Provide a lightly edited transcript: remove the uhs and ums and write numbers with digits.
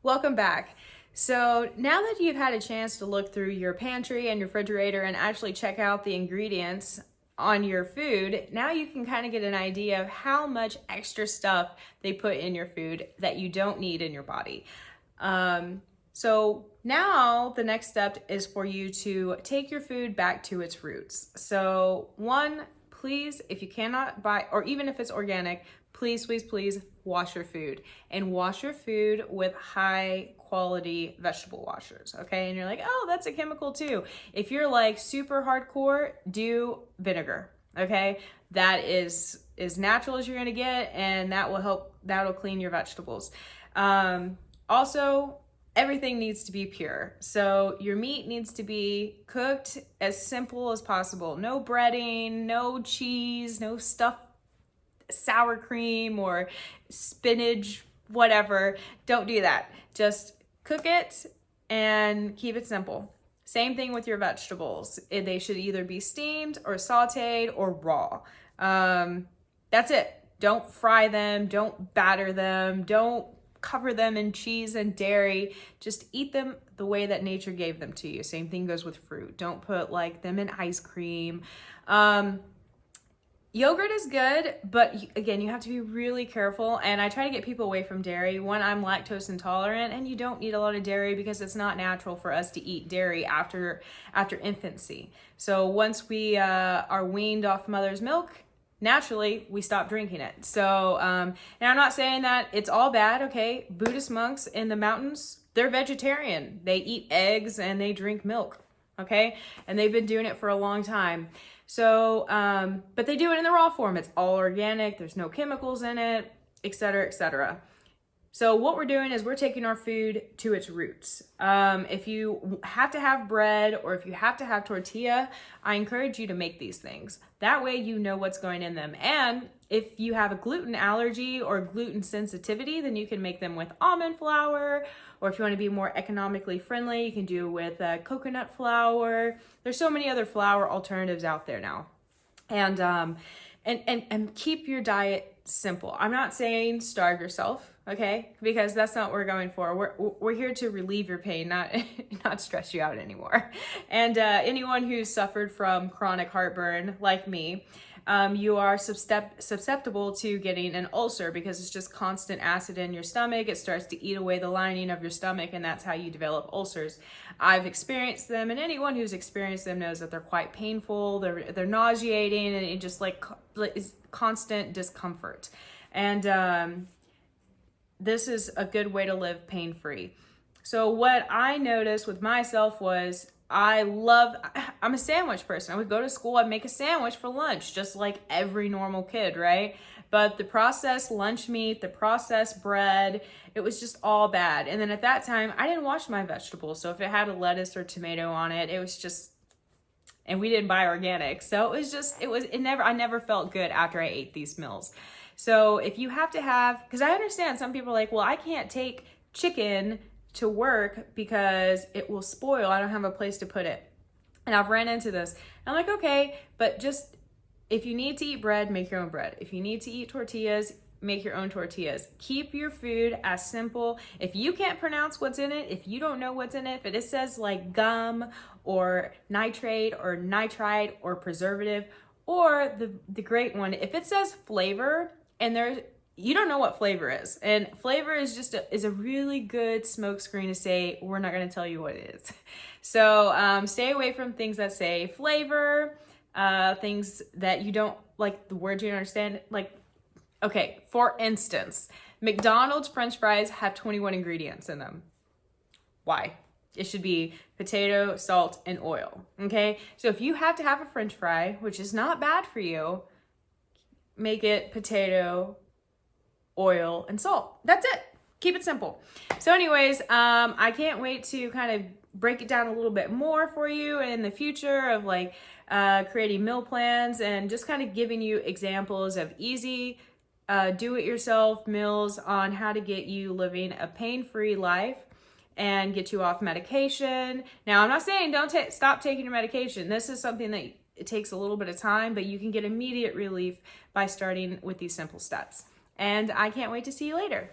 Welcome back. So now that you've had a chance to look through your pantry and your refrigerator and actually check out the ingredients on your food, now you can kind of get an idea of how much extra stuff they put in your food that you don't need in your body. So now the next step is for you to take your food back to its roots. So one, please, if you cannot buy, or even if it's organic, please wash your food, and wash your food with high quality vegetable washers. Okay. And you're like, oh, that's a chemical too. If you're like super hardcore, do vinegar. Okay. That is as natural as you're going to get, and that will help, that'll clean your vegetables. Also, everything needs to be pure. So your meat needs to be cooked as simple as possible. No breading, no cheese, no stuff, sour cream or spinach, whatever. Don't do that. Just cook it and keep it simple. Same thing with your vegetables. They should either be steamed or sauteed or raw. That's it. Don't fry them. Don't batter them. Don't cover them in cheese and dairy. Just eat them the way that nature gave them to you. Same thing goes with fruit. Don't put like them in ice cream. Yogurt is good, but again, you have to be really careful. And I try to get people away from dairy. One, I'm lactose intolerant, and you don't need a lot of dairy because it's not natural for us to eat dairy after infancy. So once we are weaned off mother's milk, naturally we stop drinking it. So, and I'm not saying that it's all bad. Okay, Buddhist monks in the mountains, they're vegetarian. They eat eggs and they drink milk. Okay, and they've been doing it for a long time. So, but they do it in the raw form. It's all organic. There's no chemicals in it, et cetera, et cetera. So what we're doing is we're taking our food to its roots. If you have to have bread or if you have to have tortilla, I encourage you to make these things. That way you know what's going in them. And if you have a gluten allergy or gluten sensitivity, then you can make them with almond flour, or if you want to be more economically friendly, you can do with coconut flour. There's so many other flour alternatives out there now. And keep your diet simple. I'm not saying starve yourself, okay? Because that's not what we're going for. We're here to relieve your pain, not stress you out anymore. And anyone who's suffered from chronic heartburn like me, you are susceptible to getting an ulcer because it's just constant acid in your stomach. It starts to eat away the lining of your stomach, and that's how you develop ulcers. I've experienced them, and anyone who's experienced them knows that they're quite painful. They're nauseating, and it just like is constant discomfort. And this is a good way to live pain-free. So what I noticed with myself was I'm a sandwich person. I would go to school, I'd make a sandwich for lunch, just like every normal kid, right? But the processed lunch meat, the processed bread, it was just all bad. And then at that time, I didn't wash my vegetables. So if it had a lettuce or tomato on it, it was just, and we didn't buy organic. So I never felt good after I ate these meals. So if you have to have, because I understand some people are like, well, I can't take chicken to work because it will spoil. I don't have a place to put it. And I've ran into this. I'm like, okay, but just if you need to eat bread, make your own bread. If you need to eat tortillas, make your own tortillas. Keep your food as simple. If you can't pronounce what's in it, if you don't know what's in it, if it says like gum or nitrate or nitrite or preservative, or the great one, if it says flavor and you don't know what flavor is. And flavor is just is a really good smokescreen to say, we're not going to tell you what it is. So stay away from things that say flavor, things that you don't, like the words you don't understand. Like, okay, for instance, McDonald's French fries have 21 ingredients in them. Why? It should be potato, salt, and oil. Okay? So if you have to have a French fry, which is not bad for you, make it potato, oil, and salt. That's it. Keep it simple. So anyways, I can't wait to kind of break it down a little bit more for you in the future of like creating meal plans and just kind of giving you examples of easy do-it-yourself meals on how to get you living a pain-free life and get you off medication. Now, I'm not saying don't stop taking your medication. This is something that it takes a little bit of time, but you can get immediate relief by starting with these simple steps. And I can't wait to see you later.